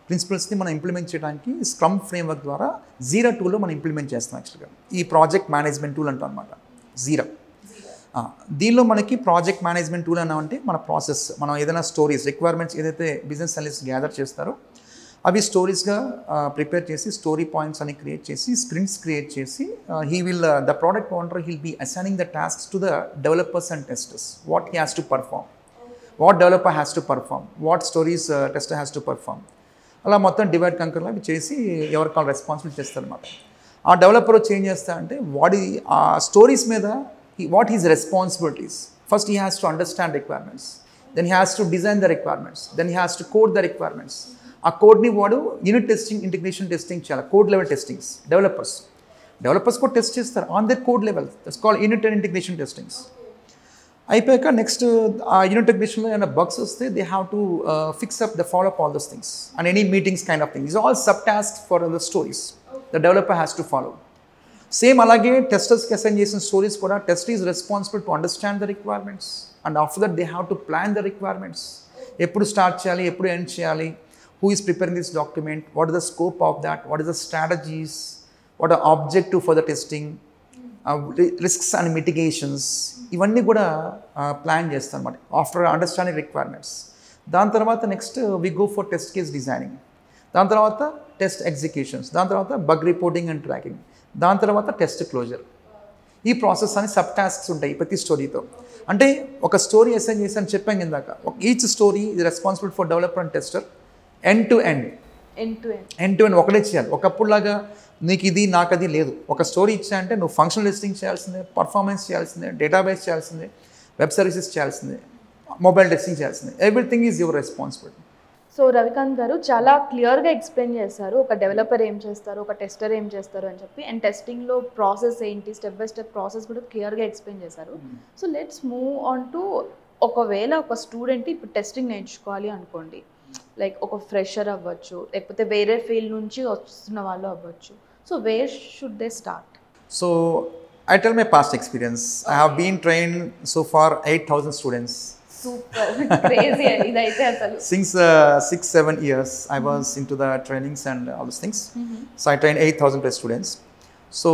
ప్రిన్సిపల్స్ని మనం ఇంప్లిమెంట్ చేయడానికి స్క్రమ్ ఫ్రేమ్వర్క్ ద్వారా జీరా టూల్లో మనం ఇంప్లిమెంట్ చేస్తాం యాక్చువల్గా. ఈ ప్రాజెక్ట్ మేనేజ్మెంట్ టూల్ అంటాం అనమాట జీరా. దీనిలో మనకి ప్రాజెక్ట్ మేనేజ్మెంట్ టూల్ అన్నామంటే మన ప్రాసెస్, మనం ఏదైనా స్టోరీస్, రిక్వైర్మెంట్స్ ఏదైతే బిజినెస్ అనలిస్ట్ గ్యాదర్ చేస్తారో అవి స్టోరీస్గా ప్రిపేర్ చేసి, స్టోరీ పాయింట్స్ అని క్రియేట్ చేసి, స్ప్రింట్స్ క్రియేట్ చేసి, the product owner will be assigning the tasks to the developers and testers. What he has to perform, what developer has to perform, what stories tester has to perform. అలా మొత్తం divide కంకర్లా చేసి ఎవరికి వాళ్ళు responsibility చేస్తారనమాట. ఆ developer change చేస్తా అంటే ఆ స్టోరీస్ మీద what his responsibilities. First he has to understand requirements, then he has to design the requirements, then he has to code the requirements. ఆ కోడ్ని వాడు యూనిట్ టెస్టింగ్, ఇంటిగ్రేషన్ టెస్టింగ్ చేయాలి. కోడ్ లెవెల్ టెస్టింగ్స్ డెవలపర్స్ కూడా test చేస్తారు on their code level. That's called unit and integration testings. అయిపోయాక next ఆ unit టెక్నీషియన్లో ఏమైనా బగ్స్ వస్తే they have to fix up, the follow up all those things and any meetings kind of things. All sub task for the stories the developer has to follow. Same అలాగే టెస్టర్స్కి assign చేసిన stories కూడా test is responsible to understand the requirements and after that they have to plan the requirements. ఎప్పుడు start చేయాలి, ఎప్పుడు end చేయాలి, who is preparing this document, what is the scope of that, what is the strategies, what are objective for the testing, risks and mitigations, ఇవన్నీ కూడా plan చేస్తాం అన్నమాట after understanding requirements. దాని తర్వాత next we go for test case designing, దాని తర్వాత test executions, దాని తర్వాత బగ్ రిపోర్టింగ్ అండ్ ట్రాకింగ్, దాని తర్వాత టెస్ట్ క్లోజర్. ఈ ప్రాసెస్ అని సబ్ టాస్క్స్ ఉంటాయి ప్రతి స్టోరీతో. అంటే ఒక స్టోరీ అసైన్ చేసి చెప్పాం ఇందాక, ఈచ్ స్టోరీ ఇది responsible for developer and tester. End to end ఒకటే చేయాలి. ఒకప్పుడులాగా నీకు ఇది నాకు అది లేదు. ఒక స్టోరీ ఇచ్చా అంటే నువ్వు ఫంక్షనల్ టెస్టింగ్ చేయాల్సిందే, పర్ఫార్మెన్స్ చేయాల్సిందే, డేటాబేస్ చేయాల్సిందే, వెబ్ సర్వీసెస్ చేయాల్సిందే, మొబైల్ టెస్టింగ్ చేయాల్సిందే. Everything is your responsibility. So Ravikanth garu చాలా క్లియర్గా ఎక్స్ప్లెయిన్ చేశారు ఒక డెవలపర్ ఏం చేస్తారు, ఒక టెస్టర్ ఏం చేస్తారు అని చెప్పి, అండ్ టెస్టింగ్లో ప్రాసెస్ ఏంటి, స్టెప్ బై స్టెప్ ప్రాసెస్ కూడా క్లియర్గా ఎక్స్ప్లెయిన్ చేశారు. So let's move on to, ఒకవేళ ఒక స్టూడెంట్ ఇప్పుడు టెస్టింగ్ నేర్చుకోవాలి అనుకోండి, లైక్ ఒక ఫ్రెషర్ అవ్వచ్చు, లేకపోతే వేరే ఫీల్డ్ నుంచి వస్తున్న వాళ్ళు అవ్వచ్చు. So where should they start? So I tell my past experience. I have been trained so far 8,000 students. Super crazy idaithe asalu. Since 6-7 years I was into the trainings and all those things. So I trained 8,000 plus students. So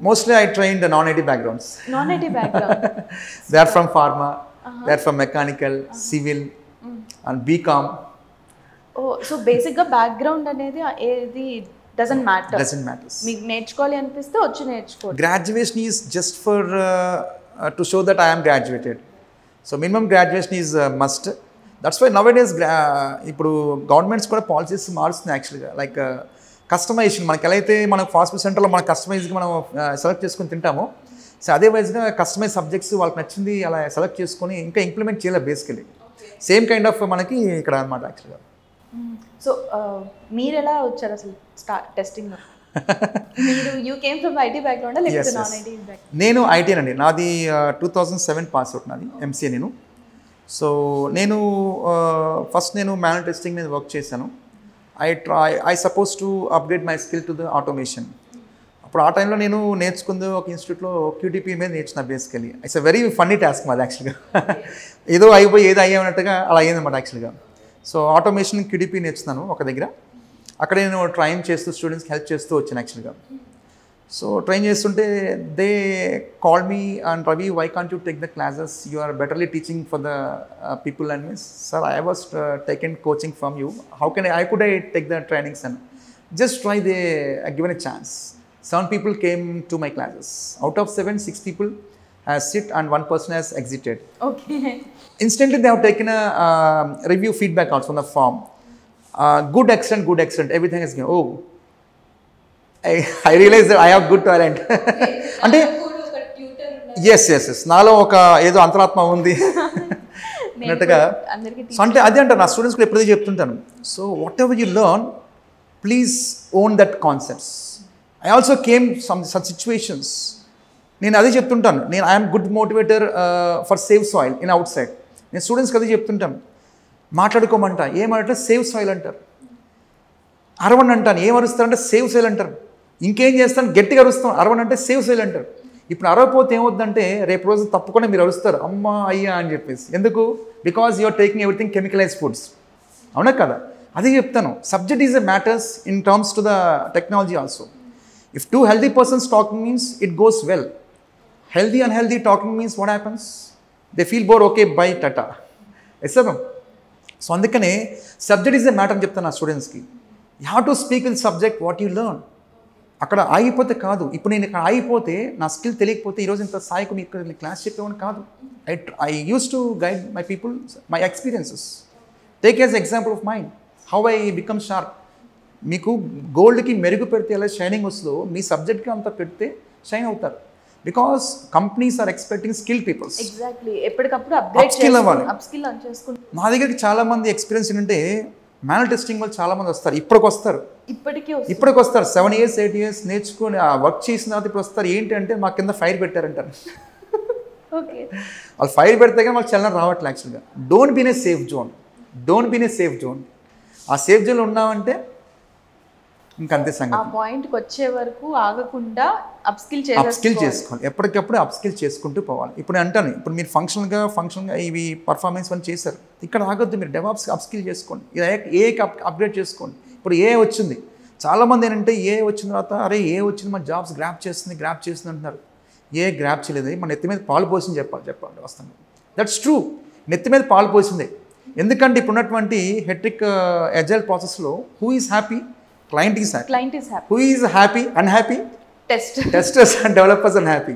mostly I trained the non-IT backgrounds. Non-IT background. They are from pharma, they are from mechanical, civil and BCom. Oh, so basic ga background anedi edi doesn't matter. Doesn't matter. మీకు నేర్చుకోవాలి అనిపిస్తే వచ్చి నేర్చుకోండి. Graduation is just for to show that I am graduated. So minimum graduation is must. That's why nowadays ఇప్పుడు governments కూడా policies మారుస్తున్నాయి యాక్చువల్గా. Like customization, మనకి ఎలా అయితే మనకు ఫాస్ట్ ఫుడ్ సెంటర్లో మనం కస్టమైజ్గా మనం సెలెక్ట్ చేసుకొని తింటామో, సో అదే వైజ్గా కస్టమైజ్ సబ్జెక్ట్స్ వాళ్ళకి నచ్చింది అలా సెలెక్ట్ చేసుకొని ఇంకా ఇంప్లిమెంట్ చేయాలి బేసికలీ. సేమ్ కైండ్ ఆఫ్ మనకి ఇక్కడ అనమాట యాక్చువల్గా. సో మీరు ఎలా వచ్చారు అసలు టెస్టింగ్లో? మీరు you came from IT background లేకపోతే నాన్ ఐటీ బ్యాక్గ్రౌండ్? నేను ఐటీ అండి, నాది 2007 పాస్ అవుట్, నాది ఎంసీఏ నేను. సో నేను ఫస్ట్ నేను మాన్యువల్ టెస్టింగ్ మీద వర్క్ చేశాను. I suppose to upgrade my skill to the automation. అప్పుడు ఆ టైంలో నేను నేర్చుకుంది ఒక ఇన్స్టిట్యూట్లో క్యూటీపీ మీద నేర్చుకున్నా basically. It's a very funny task మాది యాక్చువల్గా. ఏదో అయిపోయి ఏదో అయ్యామన్నట్టుగా అలా అయ్యిందన్నమాట యాక్చువల్గా. సో ఆటోమేషన్ క్యూటీపీ నేర్చుకున్నాను ఒక దగ్గర. అక్కడ నేను ట్రైన్ చేస్తూ స్టూడెంట్స్కి హెల్ప్ చేస్తూ వచ్చాను యాక్చువల్గా. సో ట్రైన్ చేస్తుంటే they call me and Ravi, why can't you take the classes, you are betterly teaching for the people and means sir I was taken coaching from you, how can I could I take the trainings and just try, they given a chance. 7 people came to my classes. Out of 7, 6 people has sit and 1 person has exited. Okay. Instantly they have taken a review feedback also on the form. Good, excellent, everything is going. Oh, I realized that I have good talent. అంటే yes, నాలో ఒక ఏదో అంతరాత్మ ఉంది అన్నట్టుగా. So అంటే అదే అంటారు నా స్టూడెంట్స్ కూడా ఎప్పుడైతే చెప్తుంటాను. So what ever you learn, please own that concepts. I also came some such situations. నేను అదే చెప్తుంటాను, నేను I'm good motivator for save soil in out side. నేను స్టూడెంట్స్కి అదే చెప్తుంటాను, మాట్లాడుకోమంటా ఏమంటే సేవ్ సాయిల్ అంటారు, అరవన్ అంటాను ఏం అరుస్తారంటే సేవ్ సాయిల్ అంటారు, ఇంకేం చేస్తాను గట్టిగా అరుస్తాం, అరవన్ అంటే సేవ్ సాయిల్ అంటారు. ఇప్పుడు అరవపోతే ఏమవుద్దంటే రేపు రోజు తప్పకుండా మీరు అరుస్తారు అమ్మా అయ్యా అని చెప్పేసి. ఎందుకు? Because you are taking everything chemicalize foods. అవునా కదా? అదే చెప్తాను, subject is a matters in terms to the technology also. If 2 healthy persons talking means it goes well. Healthy unhealthy talking means what happens? They feel bored, okay, bye, tata. Yes sir. So andukane subject is a matter అని చెప్తాను నా స్టూడెంట్స్కి. You have to speak with subject what you learn. అక్కడ ఆగిపోతే కాదు. ఇప్పుడు నేను ఇక్కడ ఆగిపోతే నా స్కిల్ తెలియకపోతే ఈరోజు ఇంత స్థాయికి మీకు ఇక్కడ క్లాస్ చెప్పేవాడిని కాదు. I use to guide my people, my experiences. Take as example of mind, how I become sharp. మీకు గోల్డ్కి మెరుగు పెడితే ఎలా షైనింగ్ వస్తుందో మీ సబ్జెక్ట్కి అంతా పెడితే షైన్ అవుతారు. Because companies are expecting skill peoples. Exactly, ఎప్పటికప్పుడు అప్గ్రేడ్ చేసుకోవాలి. మా దగ్గరికి చాలా మంది ఎక్స్పీరియన్స్ ఏంటంటే మాన్యువల్ టెస్టింగ్ వాళ్ళు చాలా మంది వస్తారు, ఇప్పటికి వస్తారు 7 years 8 years నేర్చుకొని ఆ వర్క్ చేసిన తర్వాత ఇప్పుడు వస్తారు. ఏంటి అంటే మా కింద ఫైర్ పెట్టారంటారు. ఓకే, వాళ్ళు ఫైర్ పెడితే కానీ వాళ్ళకి చలనం రావట్లేదు యాక్చువల్గా. Don't been a safe zone. ఆ సేఫ్ జోన్లో ఉన్నామంటే ఇంకంతే ఆ సంగతి. పాయింట్కి వచ్చే వరకు ఆగకుండా అప్స్కిల్ చేసుకోవాలి, ఎప్పటికప్పుడు అప్స్కిల్ చేసుకుంటూ పోవాలి. ఇప్పుడు అంటాను, ఇప్పుడు మీరు ఫంక్షన్గా ఇవి పర్ఫార్మెన్స్ అని చేశారు, ఇక్కడ ఆగొద్దు, మీరు డెవాప్స్ అప్స్కిల్ చేసుకోండి, ఏకి అప్గ్రేడ్ చేసుకోండి. ఇప్పుడు ఏ వచ్చింది, చాలామంది ఏంటంటే ఏ వచ్చిన తర్వాత అరే ఏ వచ్చింది మన జాబ్స్ గ్రాప్ చేస్తుంది అంటున్నారు. ఏ గ్రాప్ చేయలేదు, మన నెత్తి మీద పాలు పోసింది చెప్పాలి వస్తాను. దట్స్ ట్రూ, నెత్తి మీద పాలు పోసిందే. ఎందుకంటే ఇప్పుడు ఉన్నటువంటి హెట్రిక్ ఎజైల్ ప్రాసెస్లో who is happy? Client is happy. Who is happy? Unhappy? Testers and developers unhappy.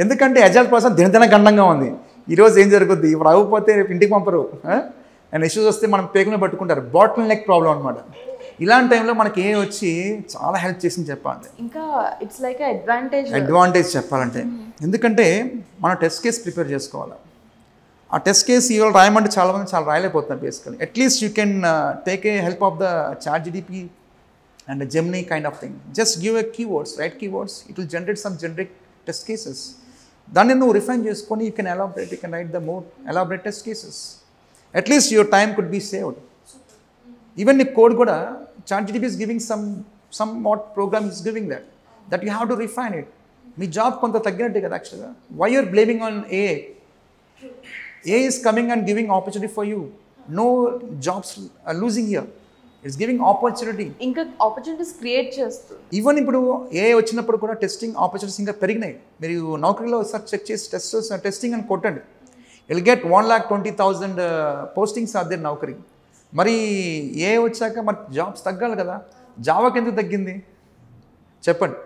ఎందుకంటే ఎజైల్ ప్రాసెస్ దినదిన గండంగా ఉంది. ఈరోజు ఏం జరుగుద్ది, ఇప్పుడు అవ్వకపోతే ఇంటికి పంపరు, అండ్ ఇష్యూస్ వస్తే మనం పేగులను పట్టుకుంటారు. బాటిల్ నెక్ ప్రాబ్లం అనమాట. ఇలాంటి టైంలో మనకి ఏ వచ్చి చాలా హెల్ప్ చేసింది చెప్పాలంటే, ఇంకా ఇట్స్ లైక్ అడ్వాంటేజ్ చెప్పాలంటే. ఎందుకంటే మనం టెస్ట్ కేస్ ప్రిపేర్ చేసుకోవాలి. ఆ టెస్ట్ కేసు ఇవాళ రాయమంటే చాలామంది చాలా రాయలేకపోతున్నారు basically. At least you can take a help of the ChatGPT and a Gemini kind of thing. Just give a keywords, write keywords, it will generate some generic test cases. Then you refine చేసుకొని you can elaborate, you can write the more elaborate test cases. At least your time could be saved. Even if code kuda ChatGPT is giving some what program is giving that you have to refine it. మీ job కొంత తగ్గినట్టే కదా యాక్చువల్గా. Why you are blaming on AI is coming and giving opportunity for you. No jobs are losing here. It's giving opportunity. ఇంకా opportunities create చేస్తుంది. Even ఇప్పుడు AI వచ్చినప్పుడు కూడా టెస్టింగ్ ఆపర్చునిటీస్ ఇంకా పెరిగినాయి. మీరు నౌకరీలో ఒకసారి చెక్ చేసి టెస్టింగ్ అని కొట్టండి, you'll get 1,20,000 postings are there Naukri. మరి AI వచ్చాక మరి జాబ్స్ తగ్గాలి కదా. జావాకి ఎందుకు తగ్గింది చెప్పండి.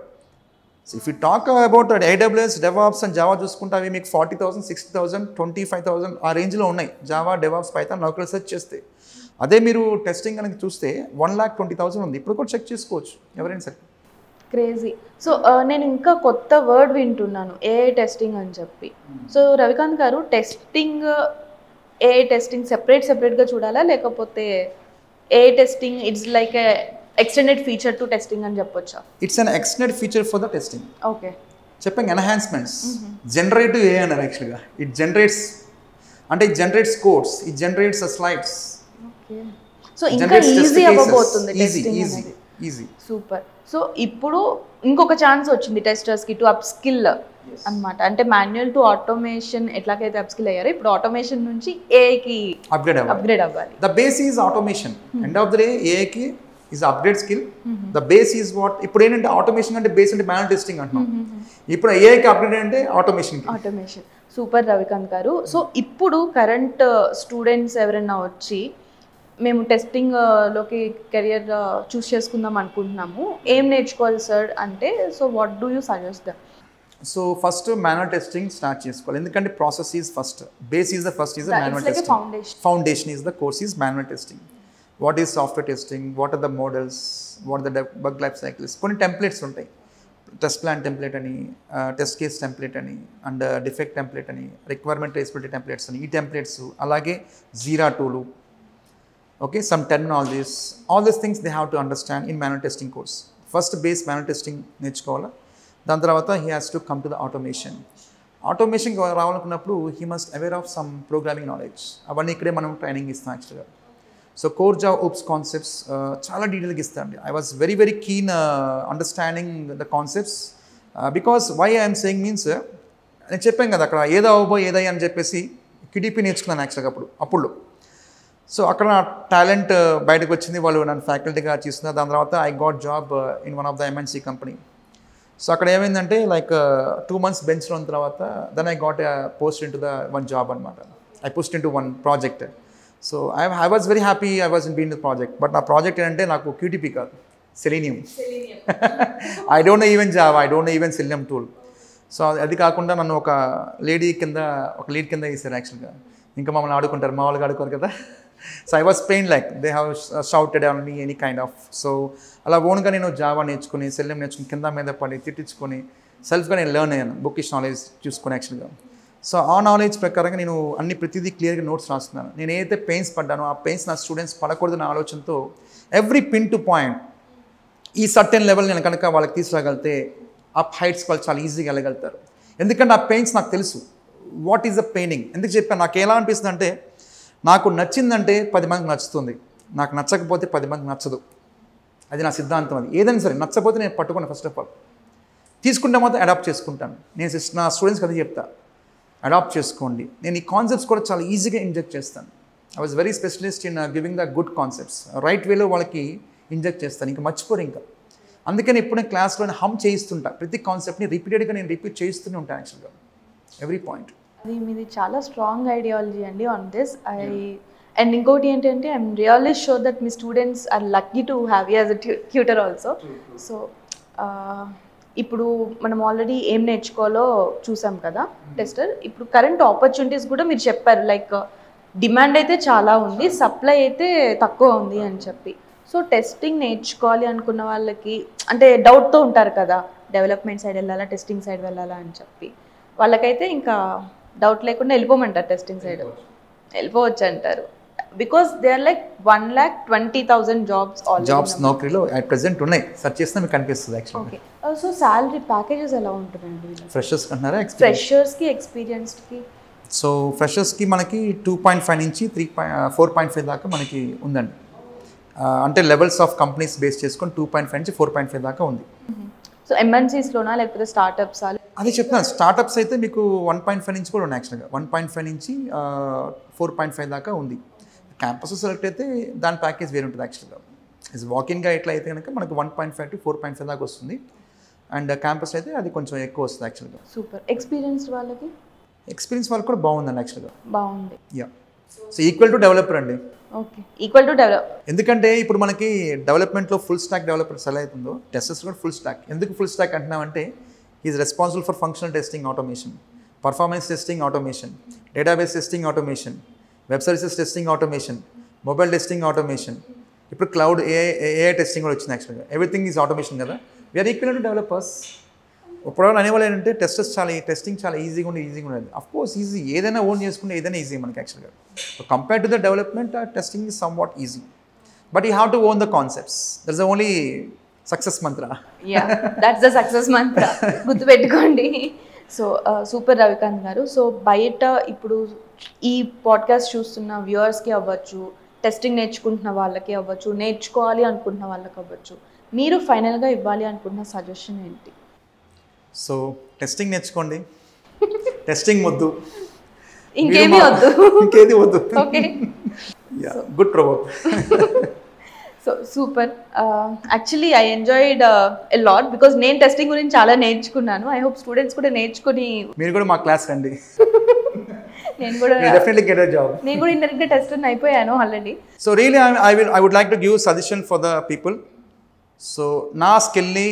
So if you talk about AWS, DevOps and Java చూసుకుంటే అవి మీకు 40,000, 60,000, 25,000 ఆ రేంజ్లో ఉన్నాయి. జావా, DevOps, పైథాన్ నౌకరీ సెర్చ్ చేస్తే. అదే మీరు టెస్టింగ్ అనేది చూస్తే 1,20,000 ఉంది. ఇప్పుడు కూడా చెక్ చేసుకోవచ్చు ఎవరైనా సరే. క్రేజీ. సో నేను ఇంకా కొత్త వర్డ్ వింటున్నాను, AI టెస్టింగ్ అని చెప్పి. సో రవికాంత్ గారు, AI టెస్టింగ్ సెపరేట్గా చూడాలా, లేకపోతే AI testing it's like extended feature to testing అని చెప్పొచ్చా? It's an extended feature for the testing. Okay, చెప్పండి. ఎన్హాన్స్మెంట్స్, జనరేటివ్ AI అన్నారు యాక్చువల్గా. It generates codes, it generates slides. So ఇంకా ఈజీ అవ్వబోతుంది టెస్టింగ్ అనేది. Easy, super. సో ఇప్పుడు ఇంకొక ఛాన్స్ వచ్చింది టెస్టర్స్కి టు అప్స్కిల్ అన్నమాట. అంటే మాన్యువల్ టు ఆటోమేషన్ ఎట్లాగైతే అప్స్కిల్ అయ్యారో, ఇప్పుడు ఆటోమేషన్ నుంచి ఏఐకి అప్గ్రేడ్ అవ్వాలి. The base is automation. End of the day ఏఐకి is upgrade skill. The base is what. ఇప్పుడు ఏంటంటే ఆటోమేషన్ అంటే బేస్ అంటే మాన్యువల్ టెస్టింగ్ అంటున్నాం. ఇప్పుడు ఏఐకి అప్గ్రేడ్ అంటే ఆటోమేషన్. సూపర్ రవికాంత్ గారు. సో ఇప్పుడు కరెంట్ స్టూడెంట్స్ ఎవరైనా వచ్చి మేము టెస్టింగ్లోకి కెరియర్ చూస్ చేసుకుందాం అనుకుంటున్నాము, ఏం నేర్చుకోవాలి సార్ అంటే, so what do you suggest them? So first manual testing start చేసుకోవాలి. ఎందుకంటే process is first, base is the first is manual testing. Foundation is the course is manual testing. What is software testing, what are the models, what the bug life cycles. కొన్ని templates ఉంటాయి, test plan template అని, test case template అని, and defect template అని, requirement traceability templates అని. ఈ templates, అలాగే జీరా tool, okay, some terminologies, all these things they have to understand in manual testing course. First base manual testing నేర్చుకోవాలా. దాని తర్వాత he has to come to the automation రావాలనుకున్నప్పుడు he must aware of some programming knowledge. అవన్నీ ఇక్కడే మనం training ఇస్తాం యాక్చువల్గా. So core Java OOPs concepts చాలా డీటెయిల్గా ఇస్తాండి. I was very keen understanding the concepts because why I'm saying means, నేను చెప్పాను కదా అక్కడ ఏదో ఏదయ్యా అని చెప్పేసి కిడిపి నేర్చుకున్నాను యాక్చువల్గా అప్పుడు. సో అక్కడ నా టాలెంట్ బయటకు వచ్చింది, వాళ్ళు నన్ను ఫ్యాకల్టీగా తీసుకున్నారు. దాని తర్వాత I got job in one of the MNC company. So అక్కడ ఏమైందంటే లైక్ 2 months బెంచ్లో ఉన్న తర్వాత then I got post into the one job అనమాట. I post into one project. So I was very happy I was in been the project. But నా project ఏంటంటే నాకు QTP కాదు, Selenium. I don't know even Java, I don't know even Selenium tool. So అది కాకుండా నన్ను ఒక lead కింద వేసారు యాక్చువల్గా. ఇంకా మమ్మల్ని ఆడుకుంటారు, మా వాళ్ళకి ఆడుకోరు కదా. So I was pain like they have shouted on me any kind of. So అలా ఓన్గా నేను జావా నేర్చుకుని, సెల్లం నేర్చుకుని, కింద మీద పడి తిట్టించుకొని సెల్ఫ్గా నేను లెర్న్ అయ్యాను, బుకిష్ నాలెడ్జ్ చూసుకొని యాక్చువల్గా. సో ఆ నాలెడ్జ్ ప్రకారంగా నేను ప్రతిదీ క్లియర్గా నోట్స్ రాస్తున్నాను. నేను ఏదైతే పెయిన్స్ పడ్డానో ఆ పెయిన్స్ నా స్టూడెంట్స్ పడకూడదన్న ఆలోచనతో ఎవ్రీ పిన్ టు పాయింట్ ఈ సర్టెన్ లెవెల్ నేను కనుక వాళ్ళకి తీసుకురాగలిగితే అప్ హైట్స్ వాళ్ళు చాలా ఈజీగా వెళ్ళగలుగుతారు. ఎందుకంటే ఆ పెయిన్స్ నాకు తెలుసు. వాట్ ఈజ్ ద పెయినింగ్ ఎందుకు చెప్పాను, నాకు ఎలా అనిపిస్తుంది అంటే, నాకు నచ్చిందంటే 10 మందికి నచ్చుతుంది, నాకు నచ్చకపోతే 10 మందికి నచ్చదు. అది నా సిద్ధాంతం. అది ఏదైనా సరే నచ్చపోతే నేను పట్టుకున్నాను. ఫస్ట్ ఆఫ్ ఆల్ తీసుకుంటే మాత్రం అడాప్ట్ చేసుకుంటాను. నేను నా స్టూడెంట్స్కి అది చెప్తా, అడాప్ట్ చేసుకోండి. నేను ఈ కాన్సెప్ట్స్ కూడా చాలా ఈజీగా ఇంజెక్ట్ చేస్తాను. I was very specialist in giving the good concepts. Right వేలో వాళ్ళకి ఇంజెక్ట్ చేస్తాను, ఇంకా మర్చిపోరు. ఇంకా అందుకని ఎప్పుడైనా క్లాస్లో హమ్ చేయిస్తుంటా. ప్రతి కాన్సెప్ట్ని రిపీటెడ్గా నేను రిపీట్ చేయిస్తూనే ఉంటాను యాక్చువల్గా, ఎవ్రీ పాయింట్. అది మీది చాలా స్ట్రాంగ్ ఐడియాలజీ అండి ఆన్ దిస్. అండ్ ఇంకోటి ఏంటంటే ఐఎమ్ రియల్లీ షూర్ దట్ మీ students are lucky to have you as a tutor also. So ఇప్పుడు మనం ఆల్రెడీ ఏం నేర్చుకోవాలో చూసాం కదా టెస్టర్. ఇప్పుడు కరెంట్ ఆపర్చునిటీస్ కూడా మీరు చెప్పారు, లైక్ డిమాండ్ అయితే చాలా ఉంది, సప్లై అయితే తక్కువ ఉంది అని చెప్పి. సో టెస్టింగ్ నేర్చుకోవాలి అనుకున్న వాళ్ళకి అంటే డౌట్తో ఉంటారు కదా, డెవలప్మెంట్ సైడ్ వెళ్ళాలా టెస్టింగ్ సైడ్ వెళ్ళాలా అని చెప్పి, వాళ్ళకైతే ఇంకా డౌట్ లేకుండా వెళ్ళిపోమంటారు, టెస్టింగ్ సైడ్ వెళ్ళిపోవచ్చు అంటారు. Because they are like 1,20,000 jobs నౌకరీలో అట్ ప్రెసెంట్ ఉన్నాయి. సెర్చ్ చేస్తే మీకు కనిపిస్తుంది actually. Okay. So salary packages ఎలా ఉంటుందండి ఫ్రెషర్స్ అంటున్నారా? ఫ్రెషర్స్కి ఎక్స్పీరియన్స్డ్కి? సో ఫ్రెషర్స్కి మనకి 2.5 నుంచి 4.5 దాకా మనకి ఉందండి. అంటే లెవెల్స్ ఆఫ్ కంపెనీస్ బేస్ చేసుకొని 2.5 నుంచి 4.5 దాకా ఉంది. సో ఎంఎన్సీస్లోనా లేకపోతే స్టార్టప్స్? అది చెప్తాను. స్టార్టప్స్ అయితే మీకు 1.5 నుంచి కూడా ఉన్నాయి యాక్చువల్గా. 1.5 నుంచి 4.5 దాకా ఉంది. క్యాంపస్ సెలెక్ట్ అయితే దాని ప్యాకేజ్ వేరు ఉంటుంది యాక్చువల్గా. ఇస్ వాకిన్గా ఎట్లా అయితే కనుక మనకు 1.5 to 4.5 దాకా వస్తుంది. అండ్ క్యాంపస్ అయితే అది కొంచెం ఎక్కువ వస్తుంది యాక్చువల్గా. సూపర్. ఎక్స్పీరియన్స్ వాళ్ళకి? ఎక్స్పీరియన్స్ వాళ్ళకి కూడా బాగుందండి యాక్చువల్గా. బాగుంది. Yeah. So equal to developer అండి. Okay, equal to develop. ఎందుకంటే ఇప్పుడు మనకి డెవలప్మెంట్లో ఫుల్ స్టాక్ డెవలపర్స్ ఎలా అవుతుందో టెస్టర్స్ కూడా ఫుల్ స్టాక్. ఎందుకు ఫుల్ స్టాక్ అంటున్నామంటే is responsible for functional testing automation, performance testing automation, database testing automation, web services testing automation, mobile testing automation, ఇప్పుడు క్లౌడ్ ఏఐ టెస్టింగ్ కూడా వచ్చింది యాక్చువల్గా. ఎవ్రీథింగ్ ఈజ్ ఆటోమేషన్ కదా. We're equal to developers. ఇప్పుడు అనేవాళ్ళు ఏంటంటే testing చాలా ఈజీగా ఉండేది. అఫ్కోర్స్ ఈజీ, ఏదైనా ఓన్ చేసుకుంటే ఏదైనా ఈజీ మనకి యాక్చువల్గా. Compare to the development testing is some what easy, but you have to own the concepts. That's the only success Mantra. Yeah, that's the success మంత్ర, గుర్తుపెట్టుకోండి. సో సూపర్ రవికాంత్ గారు. So బయట ఇప్పుడు ఈ పాడ్కాస్ట్ చూస్తున్న వ్యూవర్స్కి అవ్వచ్చు, టెస్టింగ్ నేర్చుకుంటున్న వాళ్ళకి అవ్వచ్చు, నేర్చుకోవాలి అనుకుంటున్న వాళ్ళకి అవ్వచ్చు, మీరు ఫైనల్గా ఇవ్వాలి అనుకుంటున్న సజెషన్ ఏంటి? సో టెస్టింగ్ నేర్చుకోండి, టెస్టింగ్ వద్దు, ఇంకేమీ వద్దు, ఇంకేది వద్దు. Okay, good proverb. So super. Actually I enjoyed a lot because నేను టెస్టింగ్ గురించి చాలా నేర్చుకున్నాను. ఐ హోప్ స్టూడెంట్స్ కూడా నేర్చుకుని మీరు కూడా మా క్లాస్ రండి. నేను కూడా డెఫినెట్లీ గెట్ ఎ జాబ్. నేను కూడా ఇండైరెక్ట్గా టెస్టర్ అయిపోయాను already. So really I would like to give suggestion for the people. So నా స్కిల్ని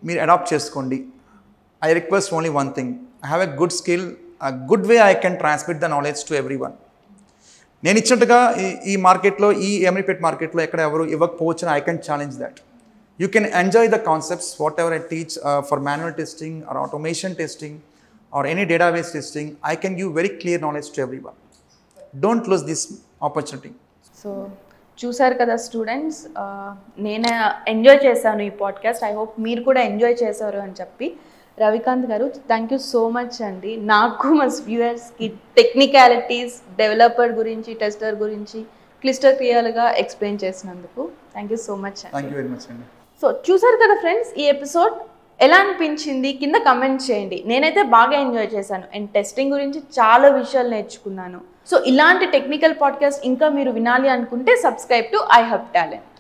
మీరు అడాప్ట్ చేసుకోండి. I request only one thing. I have a good skill, a good way I can transmit the knowledge to everyone. నేను ఇచ్చినట్టుగా ఈ మార్కెట్లో, ఈ ఎమ్రిపేట్ మార్కెట్లో ఎక్కడ ఎవరు ఇవ్వకపోవచ్చు, I can challenge that. You can enjoy the concepts what ever I teach for manual testing are automation testing or any database testing. I can give very clear knowledge to everyone. Don't lose this opportunity. So చూసారు కదా students, నేను enjoy చేశాను ఈ podcast. I hope మీరు కూడా enjoy చేశారు అని చెప్పి. రవికాంత్ గారు, థ్యాంక్ యూ సో మచ్ అండి. నాకు మా వ్యూవర్స్కి టెక్నికాలిటీస్, డెవలపర్ గురించి, టెస్టర్ గురించి క్లియర్గా ఎక్స్ప్లెయిన్ చేసినందుకు థ్యాంక్ యూ సో మచ్ అండి. థ్యాంక్ యూ వెరీ మచ్ అండి. సో చూసారు కదా ఫ్రెండ్స్, ఈ ఎపిసోడ్ ఎలా అనిపించింది కింద కమెంట్ చేయండి. నేనైతే బాగా ఎంజాయ్ చేశాను అండ్ టెస్టింగ్ గురించి చాలా విషయాలు నేర్చుకున్నాను. సో ఇలాంటి టెక్నికల్ పాడ్కాస్ట్ ఇంకా మీరు వినాలి అనుకుంటే subscribe to I hub talent.